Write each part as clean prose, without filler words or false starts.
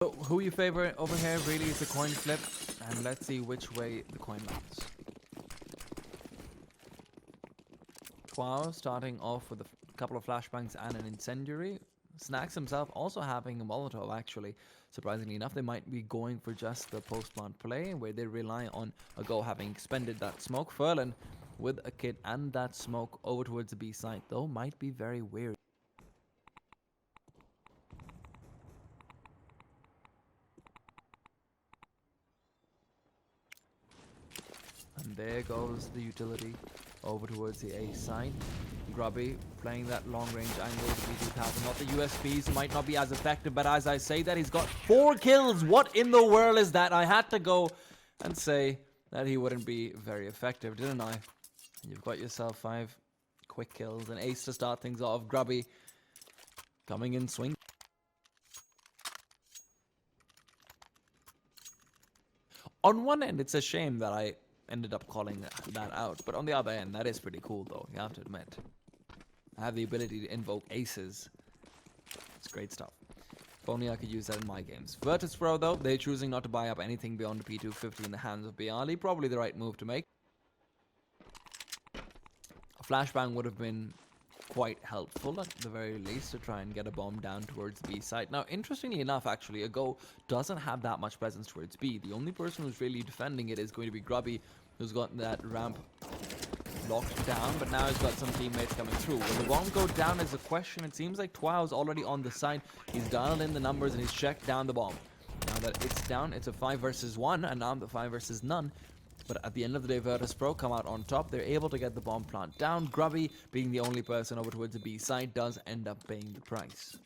So who you favor over here really is a coin flip, and let's see which way the coin lands. Wow, starting off with a couple of flashbangs and an incendiary. Snacks himself also having a Molotov, actually. Surprisingly enough, they might be going for just the post-plant play, where they rely on a go having expended that smoke. Furlan, with a kit and that smoke over towards the B side, though, might be very weary. And there goes the utility over towards the A side. Grubby playing that long range angle to B2000. Not the USPs, might not be as effective, but as I say that, he's got 4 kills. What in the world is that? I had to go and say that he wouldn't be very effective, didn't I? You've got yourself 5 quick kills, an ace to start things off. Grubby coming in swing. On one end, it's a shame that I ended up calling that out, but on the other end, that is pretty cool though, you have to admit. I have the ability to invoke aces. It's great stuff. If only I could use that in my games. Virtus.Pro though, they're choosing not to buy up anything beyond the P250 in the hands of Bialy. Probably the right move to make. A flashbang would have been quite helpful at the very least to try and get a bomb down towards B site. Now, interestingly enough, actually, Ago doesn't have that much presence towards B. The only person who's really defending it is going to be Grubby, who's got that ramp locked down, but now he's got some teammates coming through. Will the bomb go down is a question. It seems like Twow's already on the side. He's dialed in the numbers and he's checked down the bomb. Now that it's down, it's a 5 versus 1, and now the 5 versus none. But at the end of the day, Virtus.Pro come out on top. They're able to get the bomb plant down. Grubby, being the only person over towards the B side, does end up paying the price.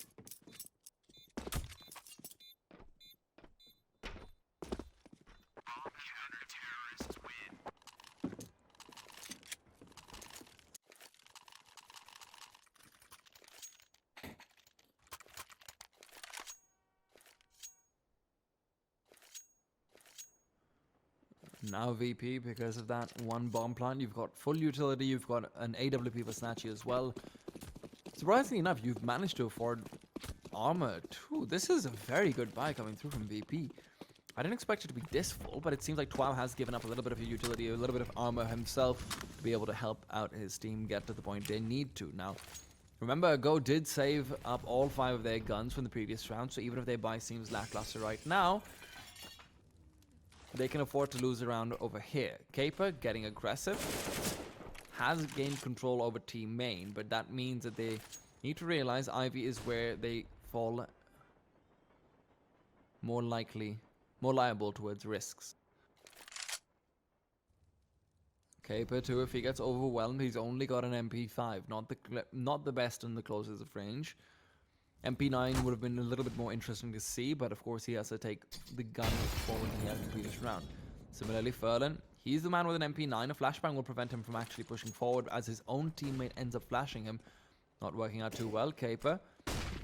Now VP, because of that one bomb plant, you've got full utility, you've got an AWP for Snatchy as well. Surprisingly enough, you've managed to afford armor too. This is a very good buy coming through from VP. I didn't expect it to be this full, but it seems like Twow has given up a little bit of a utility, a little bit of armor himself to be able to help out his team get to the point they need to. Now, remember, Go did save up all 5 of their guns from the previous round, so even if their buy seems lackluster right now, they can afford to lose a round over here. Caper, getting aggressive, has gained control over team main, but that means that they need to realize Ivy is where they fall more liable towards risks. Caper too, if he gets overwhelmed, he's only got an MP5, not the best in the closest of range. MP9 would have been a little bit more interesting to see, but of course he has to take the gun forward he had in the previous round. Similarly, Furlan, he's the man with an MP9. A flashbang will prevent him from actually pushing forward as his own teammate ends up flashing him. Not working out too well. Caper,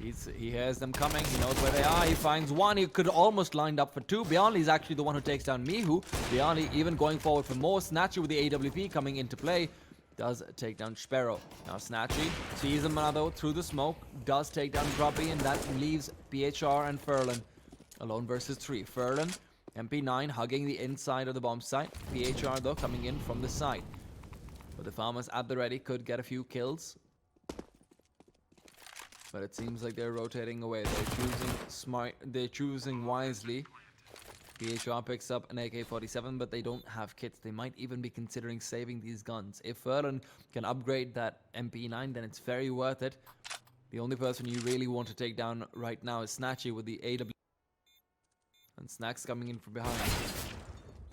he hears them coming, he knows where they are, he finds one, he could almost lined up for 2. Bialy is actually the one who takes down Mihu. Bialy even going forward for more. Snatchy with the AWP coming into play does take down Sparrow. Now Snatchy sees him though through the smoke, does take down Grubby, and that leaves PHR and Furlan alone versus 3. Furlan, MP9 hugging the inside of the bomb site. PHR though coming in from the side. But the farmers at the ready could get a few kills. But it seems like they're rotating away. They're choosing smart, they're choosing wisely. PHR picks up an AK-47, but they don't have kits. They might even be considering saving these guns. If Furlan can upgrade that MP9, then it's very worth it. The only person you really want to take down right now is Snatchy with the AW. And Snacks coming in from behind.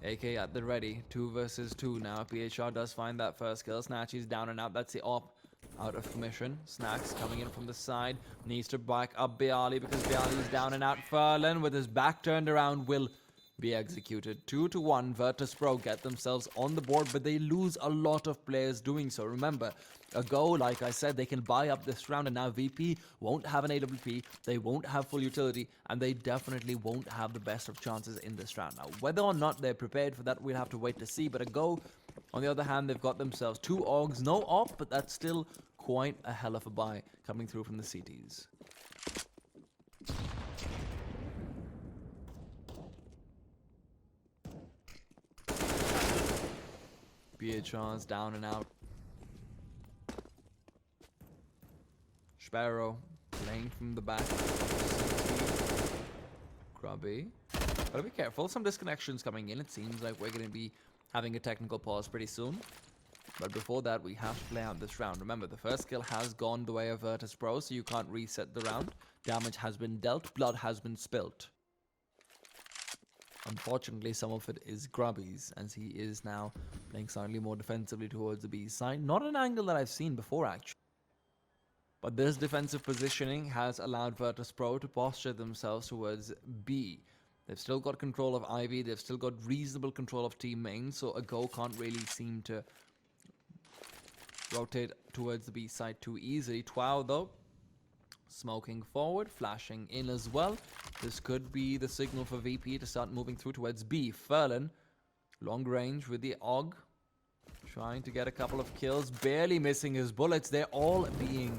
AK at the ready. 2 versus 2 now. PHR does find that first kill. Snatchy's down and out. That's the op. Out of commission. Snacks coming in from the side. Needs to back up Bialy because Bialy is down and out. Furlan with his back turned around will be executed. 2-1. Virtus.Pro get themselves on the board, but they lose a lot of players doing so. Remember, Ago, like I said, they can buy up this round, and now VP won't have an AWP, they won't have full utility, and they definitely won't have the best of chances in this round. Now, whether or not they're prepared for that, we'll have to wait to see, but Ago, on the other hand, they've got themselves 2 AUGs, no op, but that's still quite a hell of a buy coming through from the CTs. PHR's down and out. Sparrow playing from the back. Grubby. Gotta be careful. Some disconnections coming in. It seems like we're gonna be having a technical pause pretty soon. But before that, we have to play out this round. Remember, the first kill has gone the way of Virtus.Pro, so you can't reset the round. Damage has been dealt, blood has been spilt. Unfortunately, some of it is Grubby's, as he is now playing slightly more defensively towards the B side. Not an angle that I've seen before, actually. But this defensive positioning has allowed Virtus.Pro to posture themselves towards B. They've still got control of Ivy, they've still got reasonable control of team main, so a go can't really seem to rotate towards the B side too easily. Twao, though, smoking forward, flashing in as well. This could be the signal for VP to start moving through towards B. Ferlin, long range with the AUG, trying to get a couple of kills, barely missing his bullets. They're all being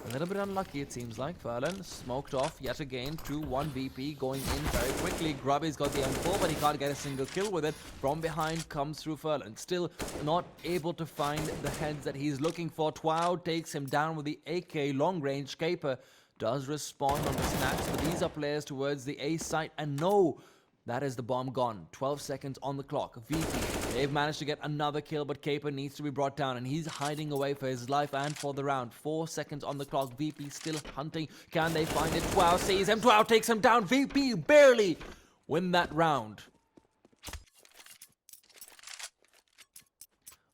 a little bit unlucky, it seems like. Ferlin smoked off yet again. 2-1 VP going in very quickly. Grubby's got the M4, but he can't get a single kill with it. From behind comes through Ferlin. Still not able to find the heads that he's looking for. Twao takes him down with the AK long range. Caper does respond on the snacks, but these are players towards the A site. And no, that is the bomb gone. 12 seconds on the clock. VP, they've managed to get another kill, but Caper needs to be brought down, and he's hiding away for his life and for the round. 4 seconds on the clock. VP still hunting. Can they find it? Twao sees him. Twao takes him down. VP barely win that round.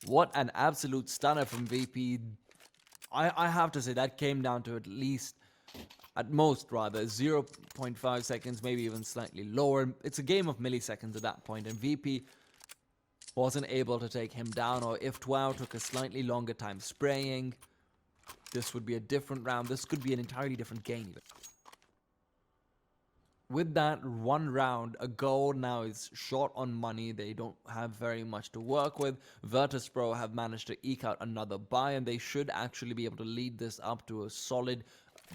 What an absolute stunner from VP. I have to say that came down to at most rather 0.5 seconds, maybe even slightly lower. It's a game of milliseconds at that point, and VP wasn't able to take him down. Or if Twao took a slightly longer time spraying, this would be a different round. This could be an entirely different game even. With that one round, a goal now is short on money. They don't have very much to work with. Virtus.Pro have managed to eke out another buy, and they should actually be able to lead this up to a solid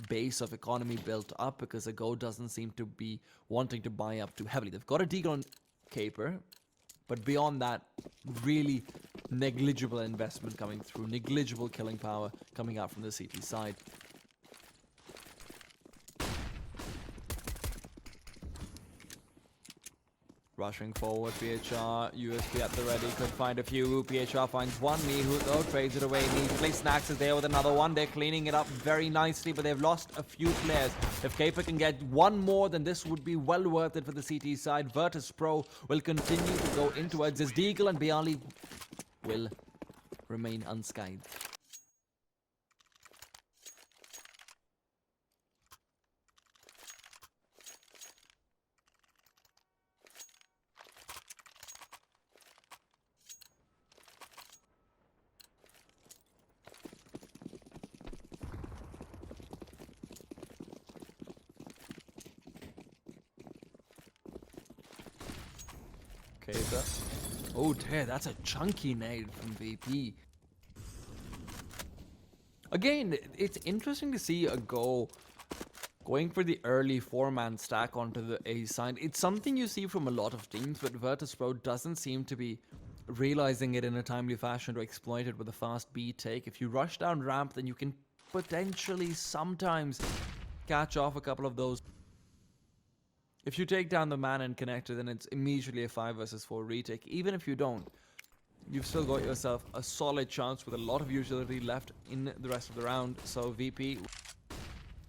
base of economy built up, because a go doesn't seem to be wanting to buy up too heavily. They've got a deal on Caper, but beyond that, really negligible investment coming through, negligible killing power coming out from the CT side. Rushing forward, PHR, USB at the ready, could find a few. PHR finds one. Mihu though trades it away immediately. Snacks is there with another one. They're cleaning it up very nicely, but they've lost a few players. If Caper can get one more, then this would be well worth it for the CT side. Virtus.Pro will continue to go in towards this. Deagle and Bialy will remain unscathed. Caper. Oh dear, that's a chunky nade from VP. Again, it's interesting to see a going for the early 4-man stack onto the A side. It's something you see from a lot of teams, but Virtus.Pro doesn't seem to be realizing it in a timely fashion to exploit it with a fast B take. If you rush down ramp, then you can potentially sometimes catch off a couple of those. If you take down the man and connector, then it's immediately a 5 versus 4 retake. Even if you don't, you've still got yourself a solid chance with a lot of utility left in the rest of the round. So VP,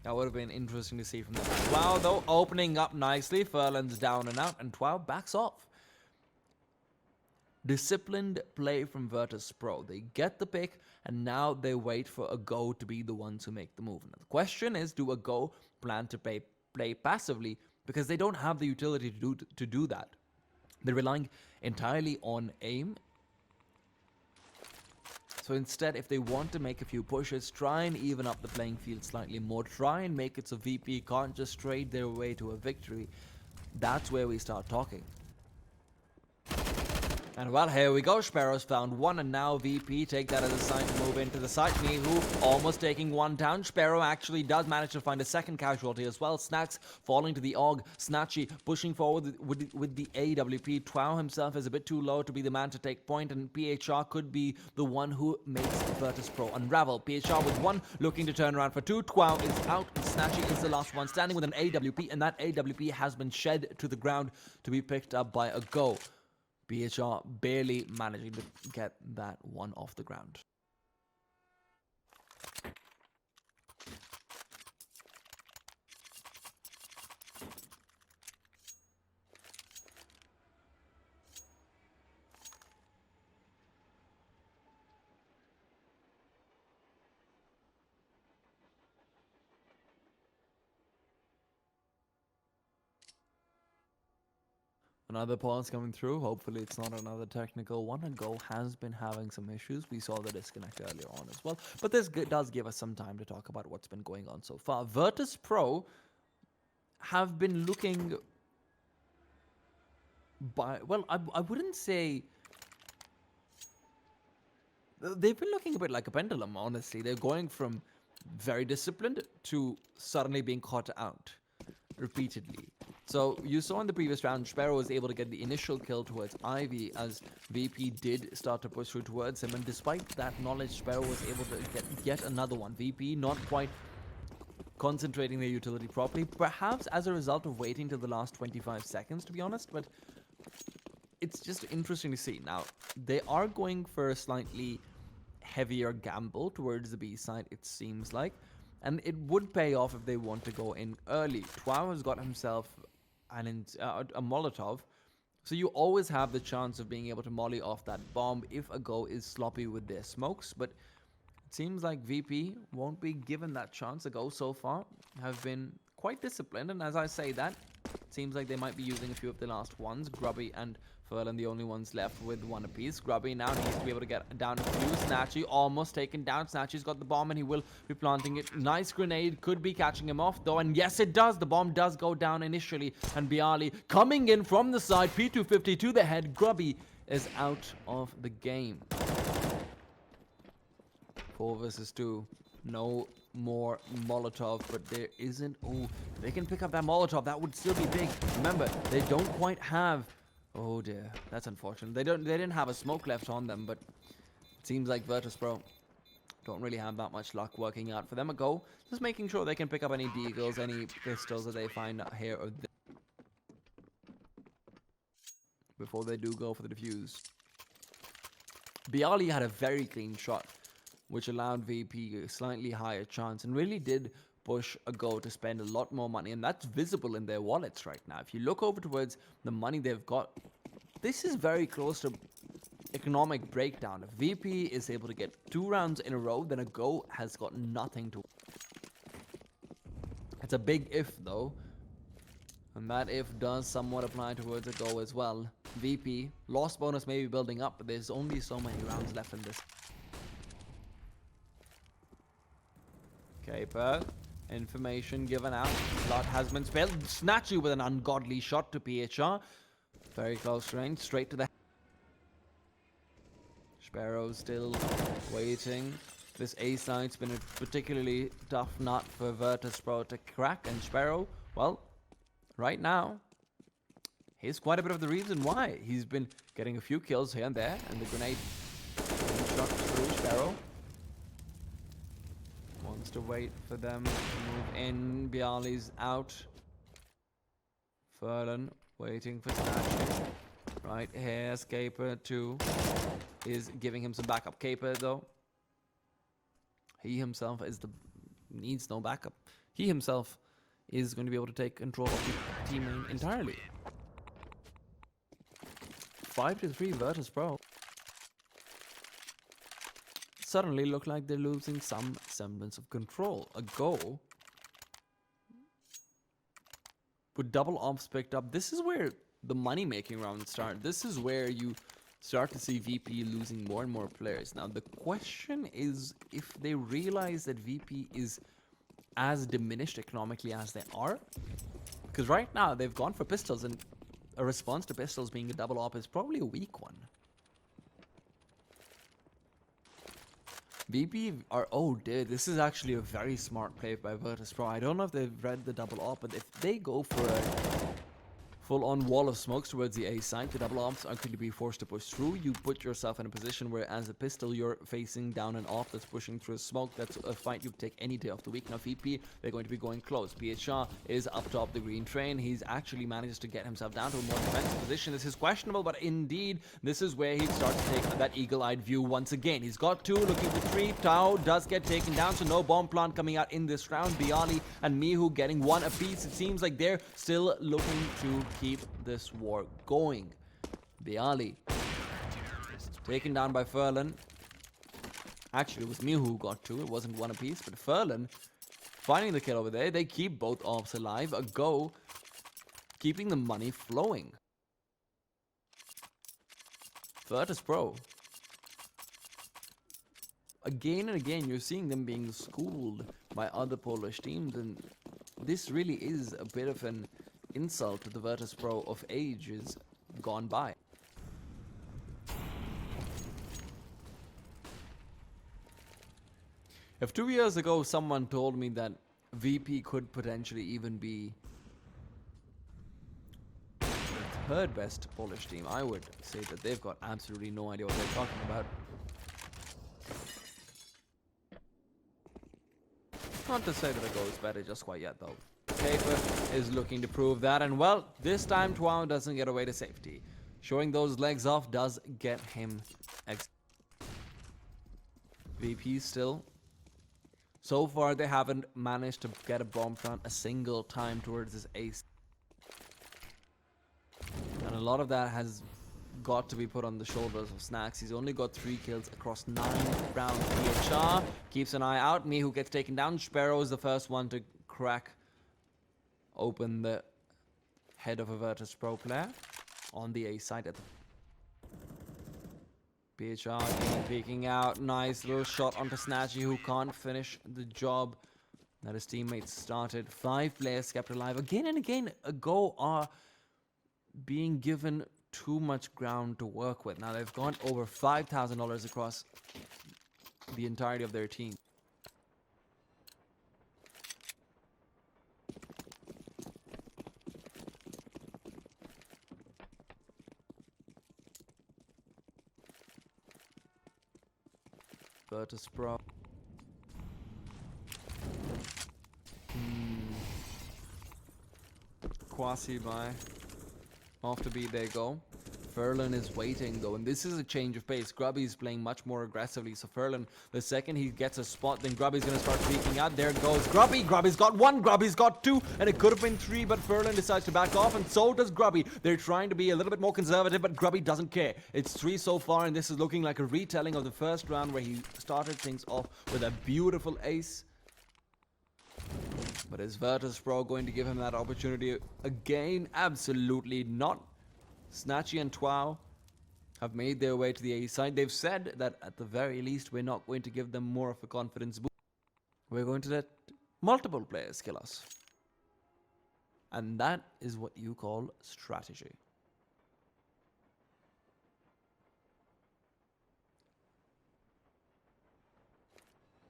that would have been interesting to see from them. Twao though opening up nicely. Ferlin's down and out, and Twao backs off. Disciplined play from Virtus.Pro. They get the pick, and now they wait for a go to be the ones who make the move. Now, the question is, do a go plan to play passively? Because they don't have the utility to do that. They're relying entirely on aim. So instead, if they want to make a few pushes, try and even up the playing field slightly more. Try and make it so VP can't just trade their way to a victory. That's where we start talking. And well, here we go. Sparrow's found one, and now VP take that as a sign to move into the site. Mihu almost taking one down. Sparrow actually does manage to find a second casualty as well. Snacks falling to the AUG. Snatchy pushing forward with the AWP. Twao himself is a bit too low to be the man to take point, and PHR could be the one who makes Virtus.Pro unravel. PHR with one looking to turn around for two. Twao is out, and Snatchy is the last one standing with an AWP, and that AWP has been shed to the ground to be picked up by a Go. BHR barely managing to get that one off the ground. Another pause coming through. Hopefully it's not another technical one. And Go has been having some issues. We saw the disconnect earlier on as well. But this does give us some time to talk about what's been going on so far. Virtus.Pro have been looking well, I wouldn't say... They've been looking a bit like a pendulum, honestly. They're going from very disciplined to suddenly being caught out repeatedly. So you saw in the previous round, Sparrow was able to get the initial kill towards Ivy as VP did start to push through towards him. And despite that knowledge, Sparrow was able to get yet another one. VP not quite concentrating their utility properly, perhaps as a result of waiting till the last 25 seconds, to be honest. But it's just interesting to see. Now, they are going for a slightly heavier gamble towards the B side, it seems like. And it would pay off if they want to go in early. Twao has got himself a Molotov. So you always have the chance of being able to molly off that bomb if a Go is sloppy with their smokes. But it seems like VP won't be given that chance. A Go so far have been quite disciplined. And as I say that, it seems like they might be using a few of the last ones. Grubby and Furlan the only ones left with one apiece. Grubby now needs to be able to get down a few. Snatchy almost taken down. Snatchy's got the bomb and he will be planting it. Nice grenade. Could be catching him off though. And yes, it does. The bomb does go down initially. And Bialy coming in from the side. P250 to the head. Grubby is out of the game. 4 versus 2. No more Molotov, but there isn't... Oh, they can pick up that Molotov. That would still be big. Remember, they don't quite have... Oh dear, that's unfortunate. They didn't have a smoke left on them, but it seems like Virtus.Pro don't really have that much luck working out for them. A Go, just making sure they can pick up any deagles, any pistols that they find out here or there before they do go for the defuse. Bialy had a very clean shot, which allowed VP a slightly higher chance and really did push a Go to spend a lot more money, and that's visible in their wallets right now. If you look over towards the money they've got, this is very close to economic breakdown. If VP is able to get 2 rounds in a row, then a Go has got nothing to... It's a big if though, and that if does somewhat apply towards a Go as well. VP, loss bonus may be building up, but there's only so many rounds left in this. Caper. Information given out. Blood has been spilled. Snatchy with an ungodly shot to PHR. Very close range. Straight to the... Sparrow still waiting. This A side's been a particularly tough nut for Virtus.Pro to crack. And Sparrow, well, right now, here's quite a bit of the reason why. He's been getting a few kills here and there. And the grenade shot through Sparrow. Wants to wait for them to move in. Bialy's out. Furlan waiting for Snatchy. Right here, Caper 2 is giving him some backup. Caper though, he himself is needs no backup. He himself is going to be able to take control of the team main entirely. 5-3 Virtus.Pro. Suddenly look like they're losing some semblance of control. A Go with double ops picked up. This is where the money making rounds start. This is where you start to see VP losing more and more players. Now the question is if they realize that VP is as diminished economically as they are, because right now they've gone for pistols, and a response to pistols being a double op is probably a weak one. VP are, oh dear, this is actually a very smart play by Virtus.Pro. I don't know if they've read the double op, but if they go for a full-on wall of smokes towards the A side, the double ops are going to be forced to push through. You put yourself in a position where, as a pistol, you're facing down an op that's pushing through a smoke. That's a fight you take any day of the week. Now, VP, they're going to be going close. PHR is up top the green train. He's actually managed to get himself down to a more defensive position. This is questionable, but indeed, this is where he'd start to take that eagle-eyed view once again. He's got 2, looking for 3. Tao does get taken down, so no bomb plant coming out in this round. Bialy and Mihu getting 1 apiece. It seems like they're still looking to keep this war going. Bialy taken down by Furlan. Actually, it was Mihu who got 2. It wasn't 1 apiece, but Furlan finding the kill over there. They keep both ops alive. A go, keeping the money flowing. Virtus.Pro. Again and again, you're seeing them being schooled by other Polish teams, and this really is a bit of an insult to the Virtus.Pro of ages gone by. If 2 years ago someone told me that VP could potentially even be the 3rd best Polish team, I would say that they've got absolutely no idea what they're talking about. Not to say that it goes better just quite yet though. Paper is looking to prove that, and well, this time Twao doesn't get away to safety. Showing those legs off does get him VP still. So far, they haven't managed to get a bomb plant a single time towards his ace. And a lot of that has got to be put on the shoulders of Snacks. He's only got 3 kills across 9 rounds. PHR keeps an eye out. Mihu gets taken down. Sparrow is the first one to crack open the head of a Virtus.Pro player on the A side at the PHR peeking out. Nice little shot onto Snatchy, who can't finish the job that his teammates started. 5 players kept alive. Again and again, a go are being given too much ground to work with. Now they've gone over $5,000 across the entirety of their team. Virtus.Pro. Quasi by. Off to B they go. Furlan is waiting though, and this is a change of pace. Grubby is playing much more aggressively, so Furlan, the second he gets a spot, then Grubby's gonna start peeking out. There goes Grubby. Grubby's got 1, Grubby's got 2, and it could have been 3, but Furlan decides to back off, and so does Grubby. They're trying to be a little bit more conservative, but Grubby doesn't care. It's 3 so far, and this is looking like a retelling of the first round where he started things off with a beautiful ace. But is Virtus.Pro going to give him that opportunity again? Absolutely not. Snatchy and Twao have made their way to the A side. They've said that at the very least we're not going to give them more of a confidence boost. We're going to let multiple players kill us. And that is what you call strategy.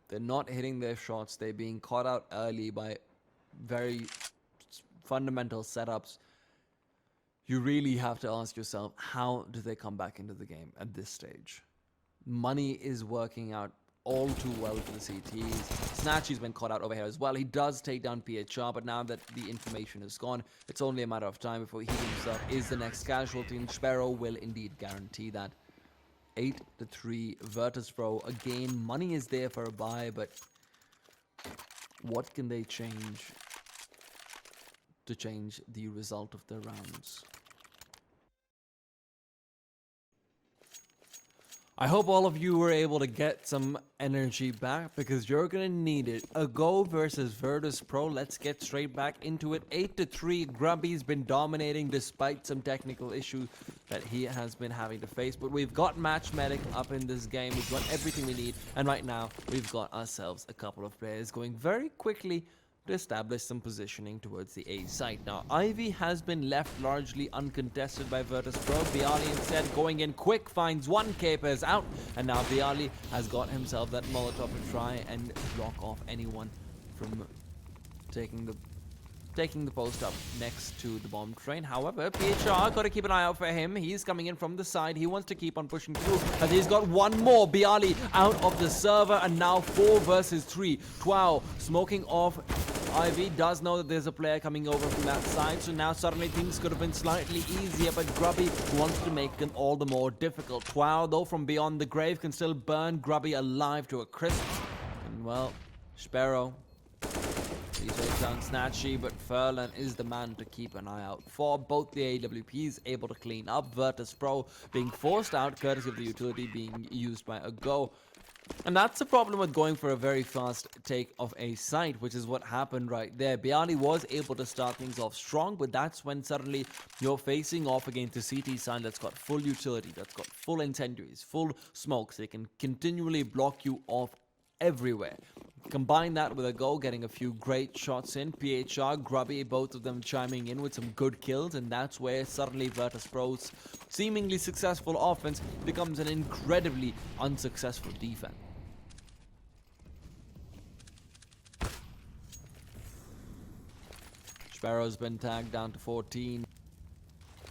They're not hitting their shots. They're being caught out early by very fundamental setups. You really have to ask yourself, how do they come back into the game at this stage? Money is working out all too well for the CTs. Snatchy's been caught out over here as well. He does take down PHR, but now that the information is gone, it's only a matter of time before he himself is the next casualty, and Sparrow will indeed guarantee that. 8-3 Virtus.Pro. Again, money is there for a buy, but what can they change to change the result of their rounds? I hope all of you were able to get some energy back, because you're going to need it. A go versus Virtus.Pro. Let's get straight back into it. 8-3. Grubby's been dominating despite some technical issues that he has been having to face. But we've got Match Medic up in this game. We've got everything we need. And right now, we've got ourselves a couple of players going very quickly to establish some positioning towards the A site. Now, Ivy has been left largely uncontested by Virtus.Pro. Bialy instead going in quick, finds one, Capers out, and now Bialy has got himself that Molotov to try and block off anyone from taking the post up next to the bomb train. However, PHR got to keep an eye out for him. He's coming in from the side. He wants to keep on pushing through, but he's got one more. Bialy out of the server, and now 4 versus 3. Twao smoking off. Ivy does know that there's a player coming over from that side, so now suddenly things could have been slightly easier, but Grubby wants to make them all the more difficult. Twao, though, from beyond the grave can still burn Grubby alive to a crisp. And, well, Sparrow, he takes down Snatchy, but Furlan is the man to keep an eye out for. Both the AWPs able to clean up. Virtus.Pro being forced out courtesy of the utility being used by a Go. And that's the problem with going for a very fast take of a site, which is what happened right there. Bialy was able to start things off strong, but that's when suddenly you're facing off against a CT side that's got full utility, that's got full incendiaries, full smokes. They can continually block you off everywhere. Combine that with a Go getting a few great shots in. PHR, Grubby, both of them chiming in with some good kills, and that's where suddenly Virtus.Pro's seemingly successful offense becomes an incredibly unsuccessful defense. Sparrow's been tagged down to 14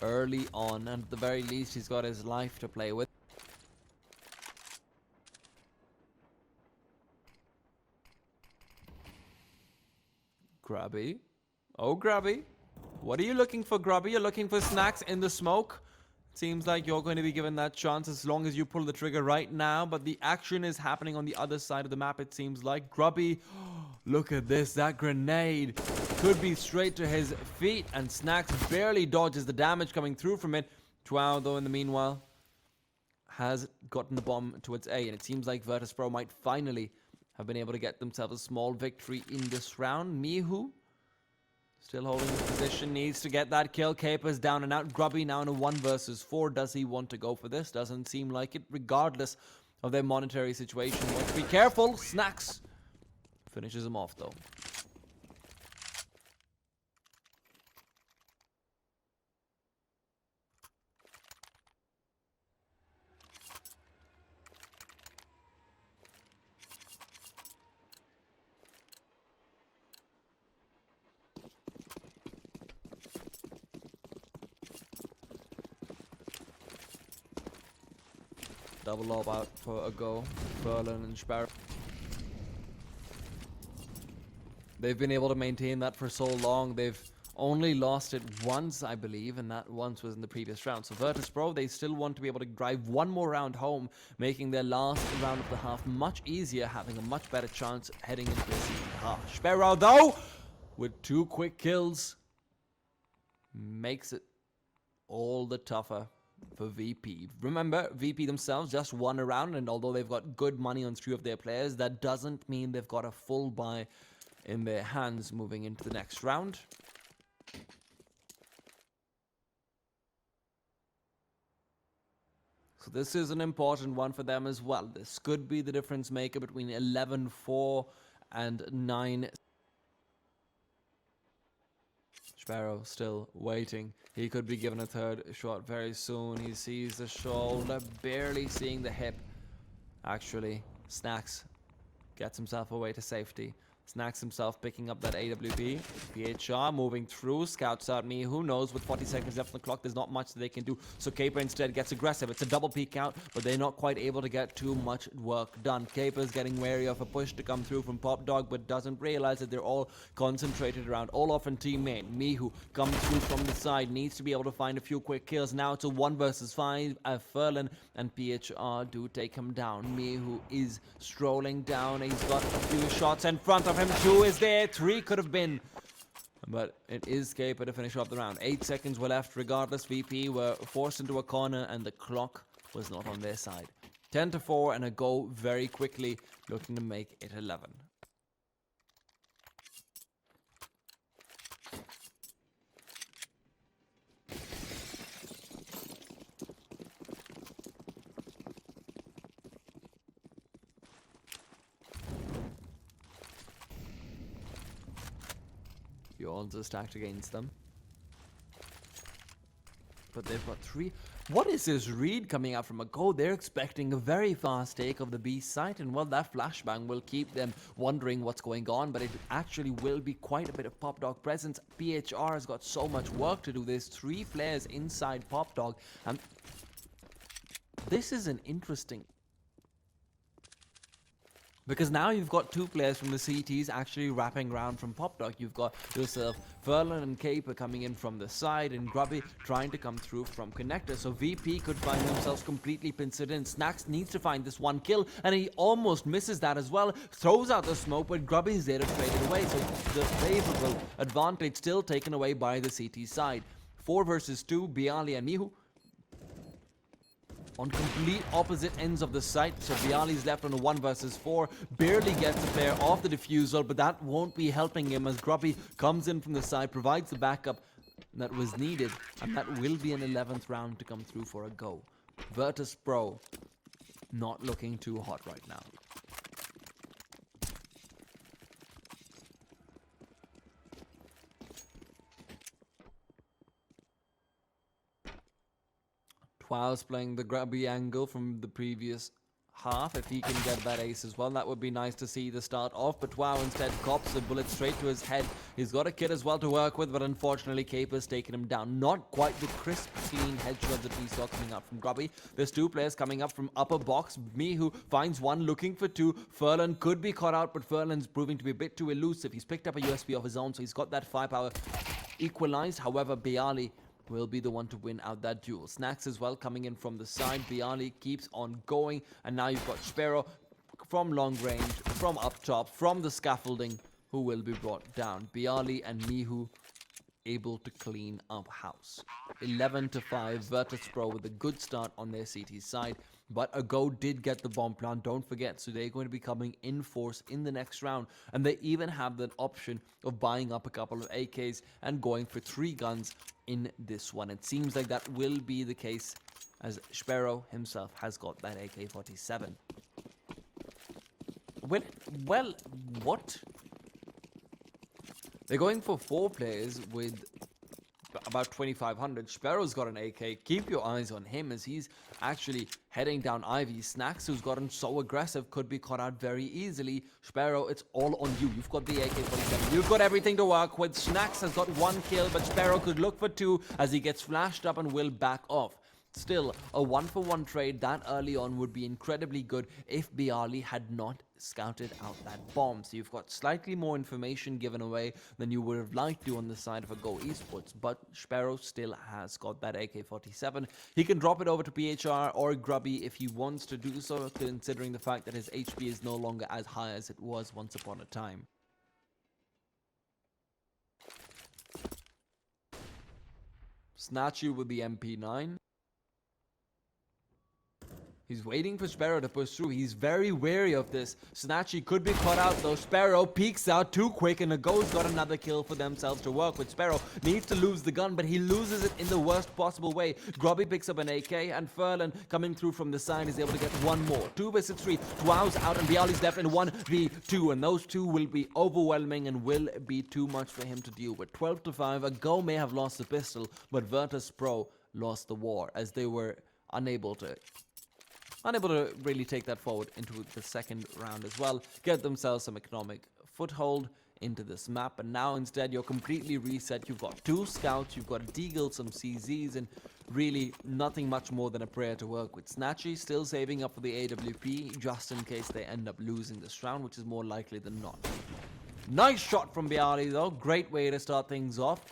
early on, and at the very least he's got his life to play with. Grubby. Oh, Grubby. What are you looking for, Grubby? You're looking for snacks in the smoke? Seems like you're going to be given that chance as long as you pull the trigger right now, but the action is happening on the other side of the map, it seems like. Grubby, look at this. That grenade could be straight to his feet, and Snacks barely dodges the damage coming through from it. Twao, though, in the meanwhile, has gotten the bomb towards A, and it seems like Virtus.Pro might finally have been able to get themselves a small victory in this round. Mihu still holding the position, needs to get that kill. Capers down and out. Grubby now in a 1 versus 4. Does he want to go for this? Doesn't seem like it, regardless of their monetary situation. Want to be careful. Snacks finishes him off, though. Double lob out for a Go. Furlan and Sparrow. They've been able to maintain that for so long. They've only lost it once, I believe, and that once was in the previous round. So Virtus.Pro, they still want to be able to drive one more round home, making their last round of the half much easier, having a much better chance heading into the second half. Sparrow, though, with 2 quick kills, makes it all the tougher for VP. Remember, VP themselves just won a round, and although they've got good money on 3 of their players, that doesn't mean they've got a full buy in their hands moving into the next round. So this is an important one for them as well. This could be the difference maker between 11-4 and 9. Sparrow still waiting. He could be given a 3rd shot very soon. He sees the shoulder, barely seeing the hip. Actually, Snacks gets himself away to safety. Snacks himself picking up that AWP. PHR moving through, scouts out me. Who knows, with 40 seconds left on the clock, there's not much that they can do. So Caper instead gets aggressive. It's a double peek out, but they're not quite able to get too much work done. Caper's getting wary of a push to come through from Pop Dog, but doesn't realize that they're all concentrated around Olaf and teammate. Mihu comes through from the side, needs to be able to find a few quick kills. Now it's a 1 versus 5. Furlan and PHR do take him down. Mihu is strolling down. He's got a few shots in front of him. 2 is there, 3 could have been, but it is Caper to finish off the round. 8 seconds were left. Regardless, VP were forced into a corner and the clock was not on their side. 10-4 and a Go very quickly, looking to make it 11. Duels are stacked against them. But they've got 3. What is this read coming out from a Go? They're expecting a very fast take of the B site, and well, that flashbang will keep them wondering what's going on, but it actually will be quite a bit of Pop Dog presence. PHR has got so much work to do. There's 3 players inside Pop Dog, and this is an interesting... Because now you've got 2 players from the CTs actually wrapping around from Pop Dog. You've got yourself Furlan and Caper coming in from the side, and Grubby trying to come through from Connector. So VP could find themselves completely pincered in. Snacks needs to find this 1 kill, and he almost misses that as well. Throws out the smoke, but Grubby is there to trade it away. So the favorable advantage still taken away by the CT side. 4 versus 2, Bialy and Mihu on complete opposite ends of the site. So Bialy's left on a 1 versus 4. Barely gets a player off the defusal, but that won't be helping him as Grubby comes in from the side, provides the backup that was needed, and that will be an 11th round to come through for a Go. Virtus.Pro not looking too hot right now. Twao's playing the Grubby angle from the previous half. If he can get that ace as well, that would be nice to see the start off. But Twao instead cops a bullet straight to his head. He's got a kid as well to work with, but unfortunately Caper's taken him down. Not quite the crisp, clean headshot that we saw coming out from Grubby. There's 2 players coming up from upper box. Mihu finds 1, looking for 2. Furlan could be caught out, but Furlan's proving to be a bit too elusive. He's picked up a USP of his own, so he's got that firepower equalized. However, Bialy will be the one to win out that duel. Snacks as well coming in from the side. Bialy keeps on going, and now you've got Sparrow from long range, from up top, from the scaffolding, who will be brought down. Bialy and Mihu able to clean up house. 11-5, Virtus.Pro with a good start on their CT side, but a Go did get the bomb plant, don't forget, so they're going to be coming in force in the next round, and they even have the option of buying up a couple of AKs and going for 3 guns in this one. It seems like that will be the case, as Sparrow himself has got that AK-47. Well, what? They're going for 4 players with about 2,500. Sparrow's got an AK. Keep your eyes on him as he's actually heading down Ivy. Snacks, who's gotten so aggressive, could be caught out very easily. Sparrow, it's all on you. You've got the AK-47. You've got everything to work with. Snacks has got 1 kill, but Sparrow could look for 2 as he gets flashed up and will back off. Still, a 1-for-1 trade that early on would be incredibly good if Bialy had not scouted out that bomb. So you've got slightly more information given away than you would have liked to on the side of a Go Esports, but Sparrow still has got that AK-47. He can drop it over to PHR or Grubby if he wants to do so, considering the fact that his HP is no longer as high as it was once upon a time. Snatch you with the MP9. He's waiting for Sparrow to push through. He's very wary of this. Snatchy could be caught out though. Sparrow peeks out too quick, and the Go's got another kill for themselves to work with. Sparrow needs to lose the gun, but he loses it in the worst possible way. Grubby picks up an AK, and Furlan coming through from the side is able to get 1 more. 2 versus 3. Twao's out, and Bialy's left in 1v2, and those 2 will be overwhelming and will be too much for him to deal with. 12-5. A Go may have lost the pistol, but Virtus.Pro lost the war as they were unable to really take that forward into the second round as well, get themselves some economic foothold into this map, and now instead you're completely reset. You've got 2 scouts, you've got a Deagle, some CZs, and really nothing much more than a prayer to work with. Snatchy still saving up for the AWP just in case they end up losing this round, which is more likely than not. Nice shot from Bialy though, great way to start things off.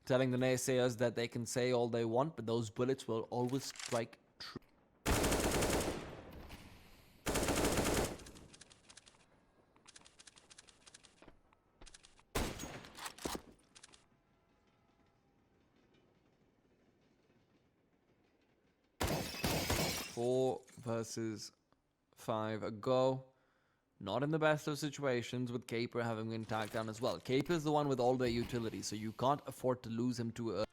Telling the naysayers that they can say all they want, but those bullets will always strike true. Four versus 5 a Go. Not in the best of situations, with Caper having been tagged down as well. Caper is the one with all their utility, so you can't afford to lose him to a...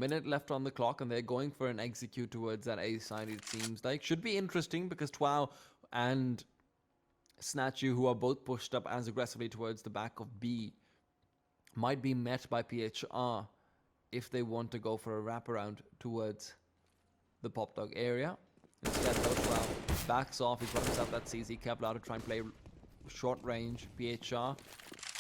minute left on the clock, and they're going for an execute towards that A side, it seems like. Should be interesting because Twao and Snatchu, who are both pushed up as aggressively towards the back of B, might be met by PHR if they want to go for a wraparound towards the Pop Dog area. Instead, though, Twao backs off. He's got himself that CZ Kevlar to try and play short range. PHR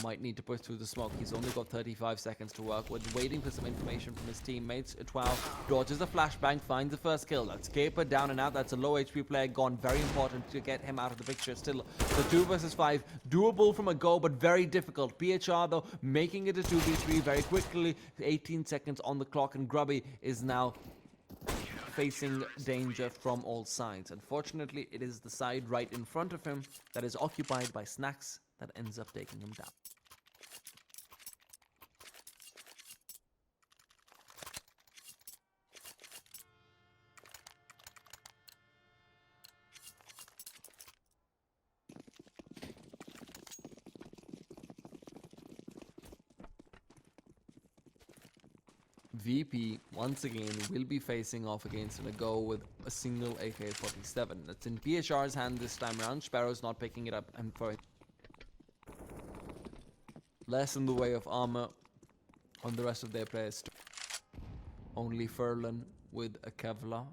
might need to push through the smoke. He's only got 35 seconds to work with, waiting for some information from his teammates. 12 dodges a flashbang, finds the first kill. That's Caper down and out. That's a low HP player gone. Very important to get him out of the picture. Still, the 2 versus 5, doable from a go, but very difficult. PHR, though, making it a 2v3 very quickly. 18 seconds on the clock, and Grubby is now facing danger from all sides. Unfortunately, it is the side right in front of him that is occupied by Snacks that ends up taking him down. VP, once again, will be facing off against a go with a single AK-47. That's in PHR's hand this time around. Sparrow's not picking it up, and for less in the way of armor on the rest of their players. Only Furlan with a Kevlar.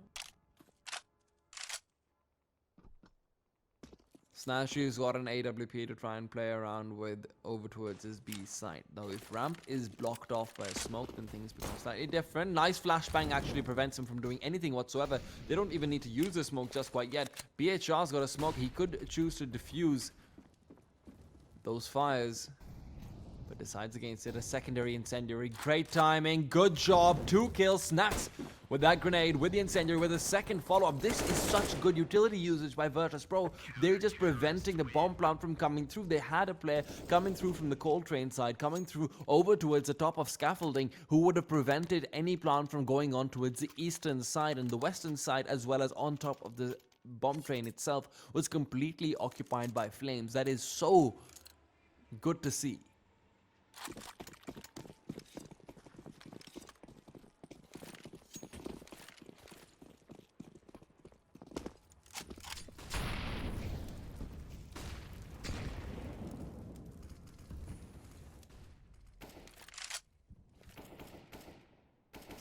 Snatchy's got an AWP to try and play around with over towards his B side. Now, if ramp is blocked off by a smoke, then things become slightly different. Nice flashbang actually prevents him from doing anything whatsoever. They don't even need to use the smoke just quite yet. BHR's got a smoke. He could choose to defuse those fires, but decides against it. A secondary incendiary. Great timing. Good job. 2 kills. Snacks with that grenade, with the incendiary, with a second follow-up. This is such good utility usage by Virtus.Pro. They're just preventing the bomb plant from coming through. They had a player coming through from the Coltrane side, coming through over towards the top of scaffolding, who would have prevented any plant from going on towards the eastern side, and the western side, as well as on top of the bomb train itself, was completely occupied by flames. That is so good to see.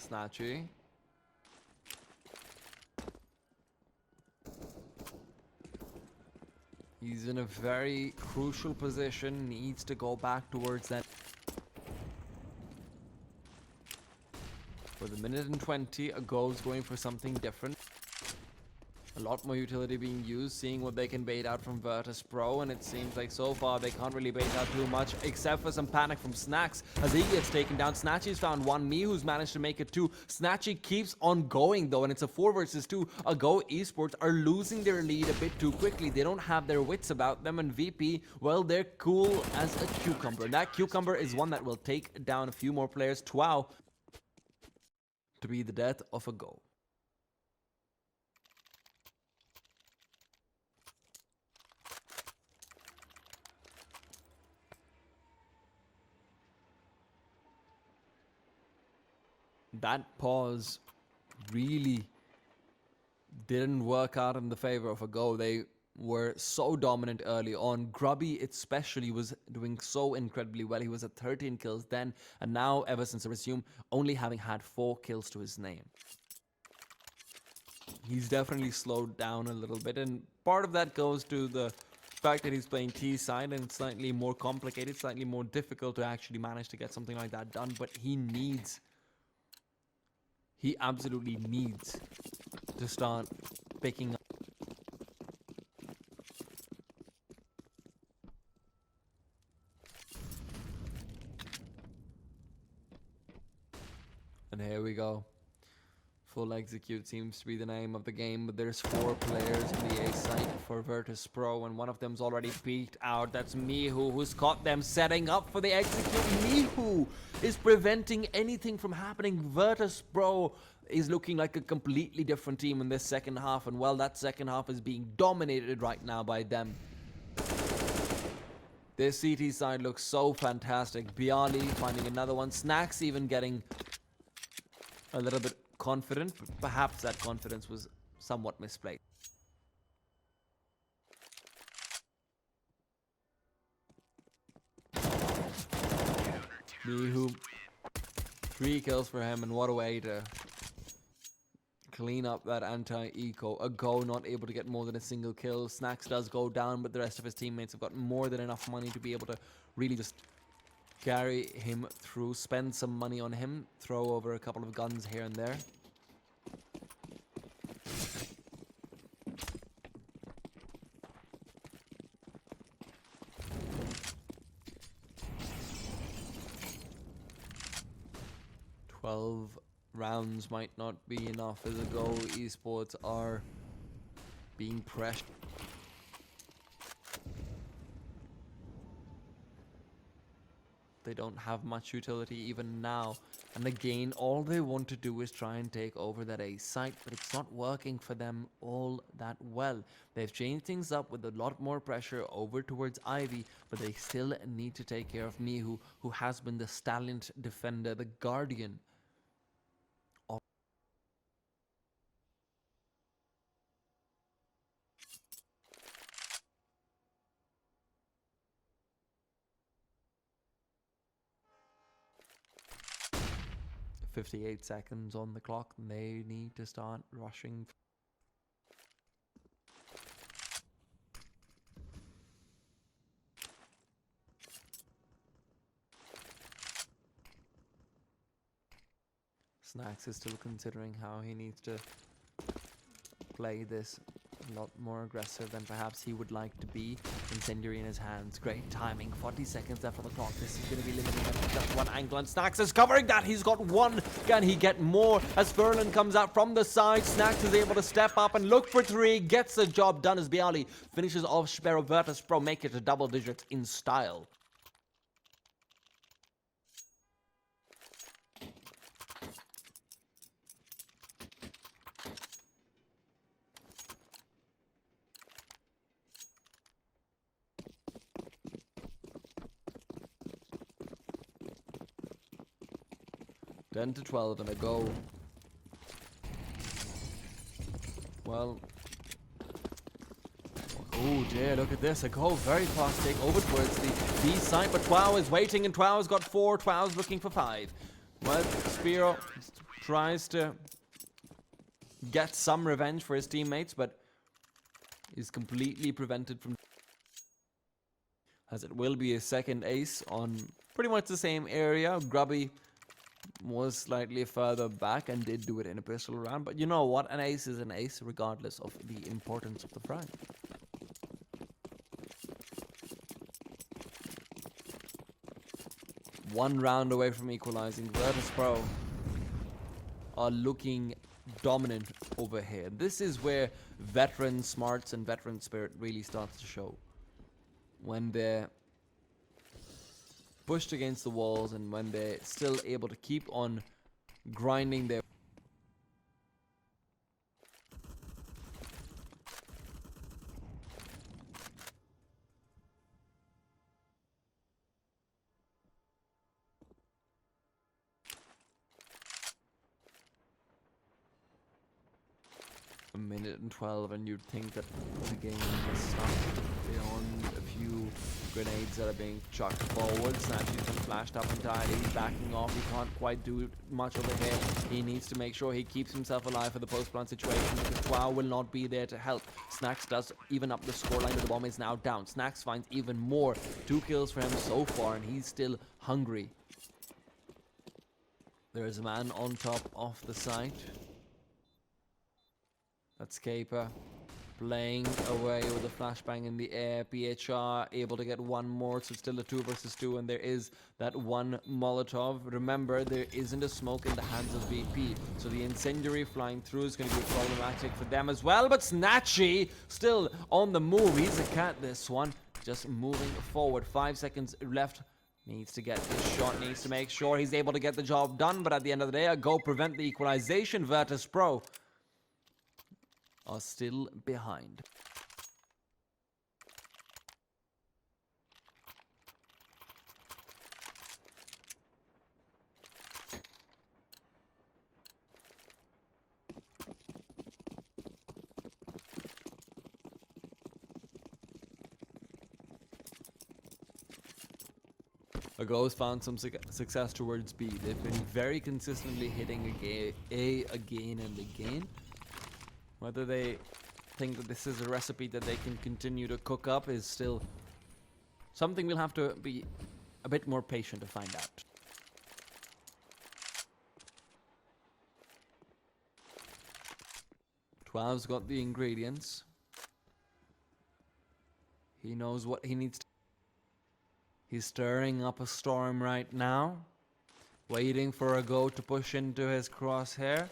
Snatchy. He's in a very crucial position. Needs to go back towards that. For the minute and 20, a go's going for something different. A lot more utility being used, seeing what they can bait out from Virtus.Pro, and it seems like so far they can't really bait out too much, except for some panic from Snacks as he gets taken down. Snatchy's found 1, Me who's managed to make it 2. Snatchy keeps on going though, and it's a 4 versus 2. A Go Esports are losing their lead a bit too quickly. They don't have their wits about them, and VP, well, they're cool as a cucumber. And that cucumber is one that will take down a few more players. Twao to be the death of a Go. That pause really didn't work out in the favor of a Go. They were so dominant early on. Grubby especially was doing so incredibly well. He was at 13 kills then, and now ever since I resumed, only having had 4 kills to his name. He's definitely slowed down a little bit, and part of that goes to the fact that he's playing T side, and it's slightly more complicated, slightly more difficult to actually manage to get something like that done, but he absolutely needs to start picking up. And here we go. Full execute seems to be the name of the game, but there's 4 players in the A site for Virtus.Pro, and one of them's already peeked out. That's Mihu, who's caught them setting up for the execute. Mihu is preventing anything from happening. Virtus.Pro is looking like a completely different team in this second half, and well, that second half is being dominated right now by them. Their CT side looks so fantastic. Bialy finding another one. Snacks even getting a little bit confident, but perhaps that confidence was somewhat misplaced. Mihu, 3 kills for him, and what a way to clean up that anti-eco. A Go not able to get more than a single kill. Snacks does go down, but the rest of his teammates have got more than enough money to be able to really just carry him through, spend some money on him, throw over a couple of guns here and there. Rounds might not be enough as a Go. Esports are being pressured. They don't have much utility even now. And again, all they want to do is try and take over that A site, but it's not working for them all that well. They've changed things up with a lot more pressure over towards Ivy, but they still need to take care of Mihu, who has been the stallion defender, the guardian. 58 seconds on the clock, and they need to start rushing. Snacks is still considering how he needs to play this a lot more aggressive than perhaps he would like to be. Incendiary in his hands. Great timing. 40 seconds left on the clock. This is going to be limiting him to just one angle, and Snacks is covering that. He's got one. Can he get more? As Ferlin comes out from the side, Snacks is able to step up and look for 3. Gets the job done as Bialy finishes off Spero. Virtus.Pro make it to double digits in style. Ten to 12 and a Go. Well. Oh dear, look at this. A Go very fast take over towards the B site, but Twao is waiting, and Twao's got 4. Twao's looking for 5. Well, Spero tries to get some revenge for his teammates, but is completely prevented from, as it will be a second ace on pretty much the same area. Grubby was slightly further back and did do it in a pistol round, but you know what? An ace is an ace regardless of the importance of the frag. One round away from equalizing. Virtus.Pro are looking dominant over here. This is where veteran smarts and veteran spirit really starts to show. When they're pushed against the walls and when they're still able to keep on grinding their a minute and 12, and you'd think that the game has stopped beyond a few grenades that are being chucked forward. Snatchy's been flashed up entirely. He's backing off. He can't quite do much over here. He needs to make sure he keeps himself alive for the post-plant situation, because Twao will not be there to help. Snacks does even up the scoreline, but the bomb is now down. Snacks finds even more. 2 kills for him so far, and he's still hungry. There is a man on top of the site. That's Caper playing away with a flashbang in the air. PHR able to get one more, so it's still a 2 versus 2, and there is that one Molotov. Remember, there isn't a smoke in the hands of VP, so the incendiary flying through is going to be problematic for them as well. But Snatchy still on the move. He's a cat, this one. Just moving forward. 5 seconds left. Needs to get this shot, needs to make sure he's able to get the job done, but at the end of the day, a Go prevent the equalization. Virtus.Pro are still behind. A Go's found some success towards B. They've been very consistently hitting A again and again. Whether they think that this is a recipe that they can continue to cook up is still something we'll have to be a bit more patient to find out. Twelve's got the ingredients. He knows what he needs to. He's stirring up a storm right now, waiting for a Go to push into his crosshair.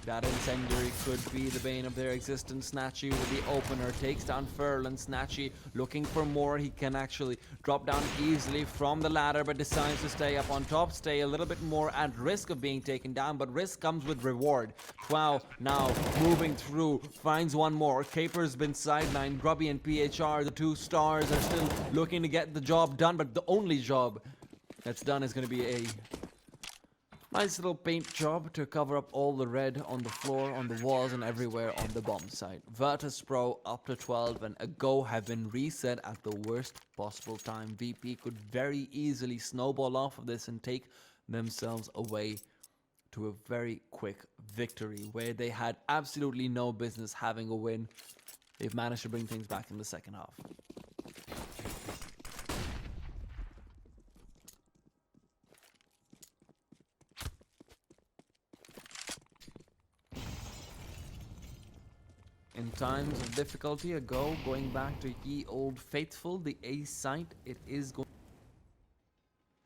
That incendiary could be the bane of their existence. Snatchy with the opener takes down Furlan. Snatchy looking for more. He can actually drop down easily from the ladder, but decides to stay up on top, stay a little bit more at risk of being taken down, but risk comes with reward. Twao now moving through, finds one more. Caper's been sidelined. Grubby and PHR, the two stars, are still looking to get the job done, but the only job that's done is going to be a nice little paint job to cover up all the red on the floor, on the walls, and everywhere on the bomb site. Virtus.Pro up to 12 and a Go have been reset at the worst possible time. VP could very easily snowball off of this and take themselves away to a very quick victory where they had absolutely no business having a win. They've managed to bring things back in the second half. In times of difficulty, a Go going back to ye old faithful, the A site. It is going.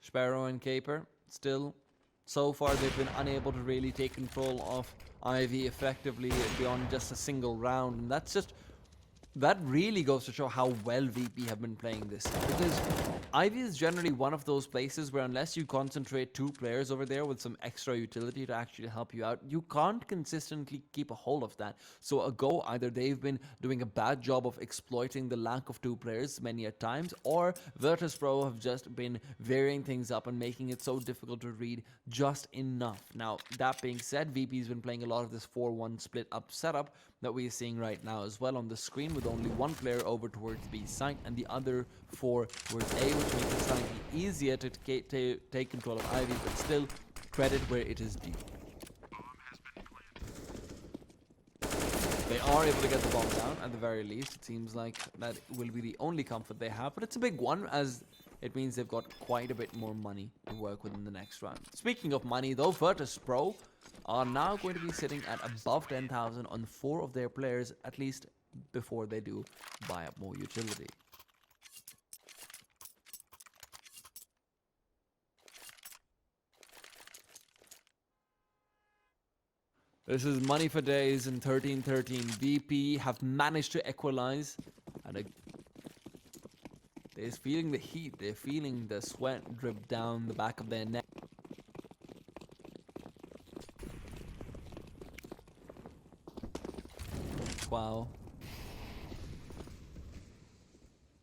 Sparrow and Caper still, so far they've been unable to really take control of Ivy effectively beyond just a single round, and that really goes to show how well VP have been playing this. Because Ivy is generally one of those places where unless you concentrate two players over there with some extra utility to actually help you out, you can't consistently keep a hold of that. So a Go, either they've been doing a bad job of exploiting the lack of two players many a times, or Virtus.Pro have just been varying things up and making it so difficult to read just enough. Now, that being said, VP's been playing a lot of this 4-1 split up setup that we're seeing right now as well on the screen, with only one player over towards B site and the other four towards A, which makes it slightly easier to take control of Ivy, but still credit where it is due. They are able to get the bomb down at the very least. It seems like that will be the only comfort they have, but it's a big one as it means they've got quite a bit more money to work with in the next round. Speaking of money though, Virtus.Pro are now going to be sitting at above 10,000 on 4 of their players, at least before they do buy up more utility. This is money for days in 13-13. VP have managed to equalize, and they're feeling the heat. They're feeling the sweat drip down the back of their neck. Wow.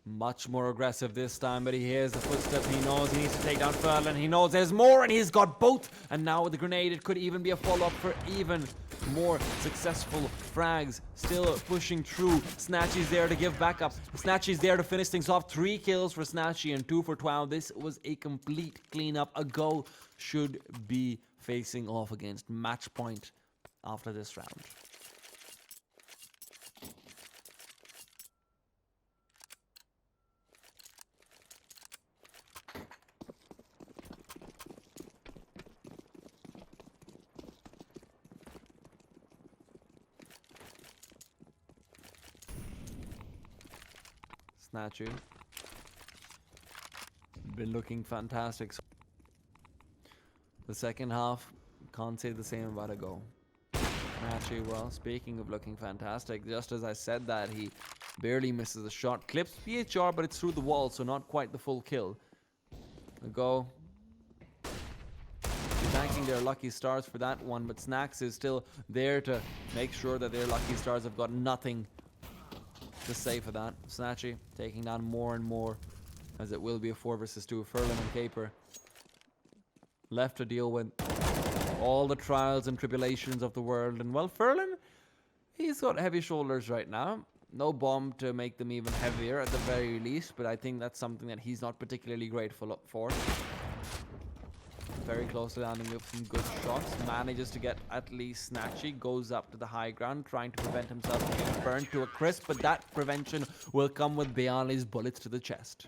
Much more aggressive this time, but he hears the footsteps. He knows he needs to take down Furlan. He knows there's more, and he's got both. And now with the grenade, it could even be a follow-up for even more successful frags. Still pushing through. Snatchy's there to give backup. Snatchy's there to finish things off. 3 kills for Snatchy and 2 for Twao. This was a complete cleanup. A Go should be facing off against match point after this round. Snatchy been looking fantastic. The second half, can't say the same about a Go. Snatchy, well, speaking of looking fantastic, just as I said that, he barely misses a shot. Clips PHR, but it's through the wall, so not quite the full kill. A Go thanking their lucky stars for that one, but Snacks is still there to make sure that their lucky stars have got nothing to say for that. Snatchy taking down more and more, as it will be a 4 versus 2. Furlan and Caper left to deal with all the trials and tribulations of the world. And well, Furlan, he's got heavy shoulders right now. No bomb to make them even heavier at the very least, but I think that's something that he's not particularly grateful for. Very close to landing with some good shots. Manages to get at least Snatchy. Goes up to the high ground, trying to prevent himself from getting burned to a crisp, but that prevention will come with Beali's bullets to the chest.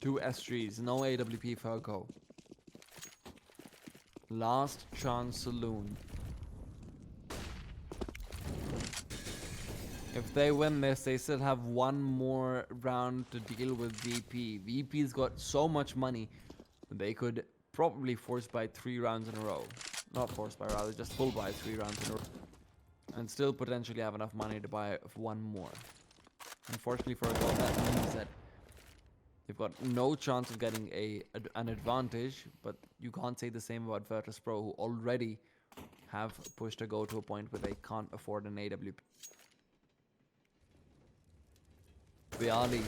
Two S3s, no AWP for a go. Last chance saloon. If they win this, they still have one more round to deal with VP. VP's got so much money, they could probably force buy 3 rounds in a row. Not force buy, rather just full buy 3 rounds in a row. And still potentially have enough money to buy one more. Unfortunately for a goal, that means that they've got no chance of getting an advantage, but you can't say the same about Virtus.Pro, who already have pushed a go to a point where they can't afford an AWP. Beali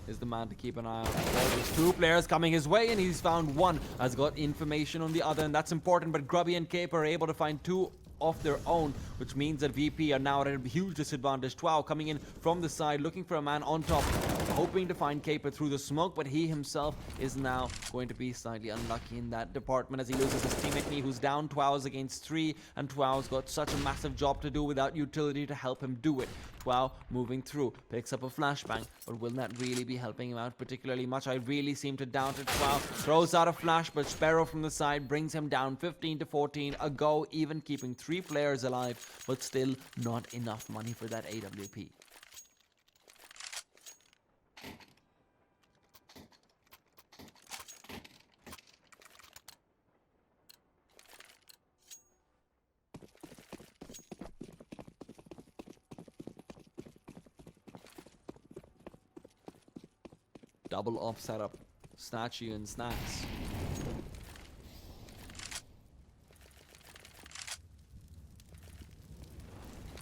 is the man to keep an eye on. There's 2 players coming his way, and he's found one. Has got information on the other, and that's important, but Grubby and Cape are able to find 2 of their own, which means that VP are now at a huge disadvantage. Twao coming in from the side, looking for a man on top, hoping to find Caper through the smoke, but he himself is now going to be slightly unlucky in that department as he loses his teammate Me, who's down. Twao's against 3, and Twao's got such a massive job to do without utility to help him do it. Twao moving through, picks up a flashbang, but will that really be helping him out particularly much? I really seem to doubt it. Twao throws out a flash, but Sparrow from the side brings him down 15 to 14. A go, even keeping 3 players alive, but still not enough money for that AWP. Double off setup. Snatchy and Snacks.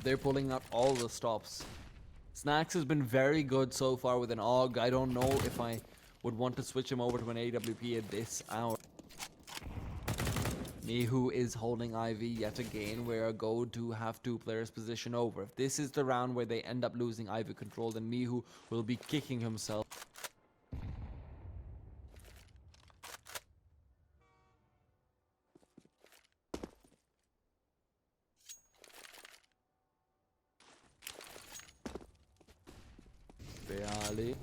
They're pulling out all the stops. Snacks has been very good so far with an AUG. I don't know if I would want to switch him over to an AWP at this hour. Mihu is holding IV yet again, where a go to have 2 players position over. If this is the round where they end up losing IV control, then Mihu will be kicking himself. Beali.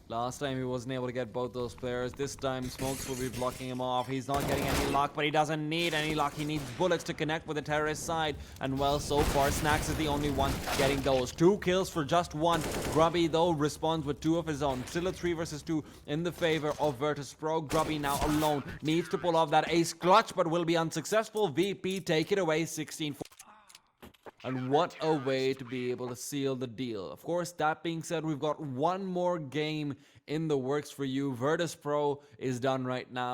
Last time he wasn't able to get both those players. This time Smokes will be blocking him off. He's not getting any luck, but he doesn't need any luck. He needs bullets to connect with the terrorist side. And well, so far Snacks is the only one getting those. 2 kills for just 1. Grubby though responds with 2 of his own. Still a 3 versus 2 in the favor of Virtus.Pro. Grubby now alone. Needs to pull off that ace clutch, but will be unsuccessful. VP take it away 16-4. And what a way to be able to seal the deal. Of course, that being said, we've got one more game in the works for you. Virtus.Pro is done right now, but